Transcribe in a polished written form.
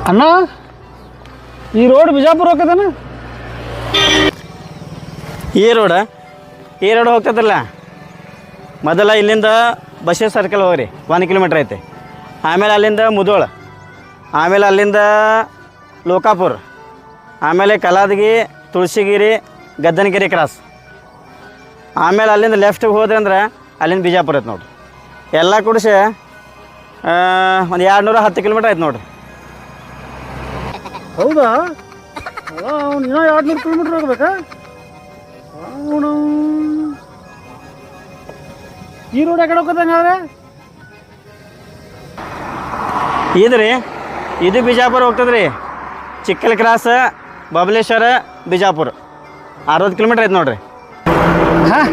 ಅಣ್ಣ ಈ ರೋಡ್ ಬಿಜಾಪುರ ಹೋಗ್ತದೇನ? ಈ ರೋಡ್ ಹೋಗ್ತದಲ್ಲ. ಮೊದಲ ಇಲ್ಲಿಂದ ಬಸವೇಶ್ವರ ಸರ್ಕಲ್ ಹೋಗ್ರಿ, 1 ಕಿಲೋಮೀಟ್ರ್ ಐತೆ. ಆಮೇಲೆ ಅಲ್ಲಿಂದ ಮುದೋಳ, ಆಮೇಲೆ ಅಲ್ಲಿಂದ ಲೋಕಾಪುರ, ಆಮೇಲೆ ಕಲಾದಗಿ, ತುಳಸಿಗಿರಿ, ಗದ್ದನಗಿರಿ ಕ್ರಾಸ್. ಆಮೇಲೆ ಅಲ್ಲಿಂದ ಲೆಫ್ಟಿಗೆ ಹೋದ್ರೆ ಅಂದ್ರೆ ಅಲ್ಲಿಂದ ಬಿಜಾಪುರ ಐತೆ ನೋಡಿರಿ. ಎಲ್ಲ ಕೂಡಿಸಿ ಒಂದು 210 ಕಿಲೋಮೀಟ್ರ್ ಐತೆ ನೋಡಿರಿ. ಹೌದಾ? ಅವ್ನು ಇನ್ನೂ 200 ಕಿಲೋಮೀಟ್ರ್ ಹೋಗ್ಬೇಕಾ? ಅವನು ಈ ರೋಡ್ ಯಾಕಡೆ ಹೋಗ್ತಂಗಾದ್ರೆ? ಇದು ಬಿಜಾಪುರ ಹೋಗ್ತದ್ರಿ. ಚಿಕ್ಕಲ್ ಕ್ರಾಸ್, ಬಬಲೇಶ್ವರ, ಬಿಜಾಪುರ 60 ಕಿಲೋಮೀಟ್ರ್ ಐತೆ ನೋಡಿರಿ. ಹಾಂ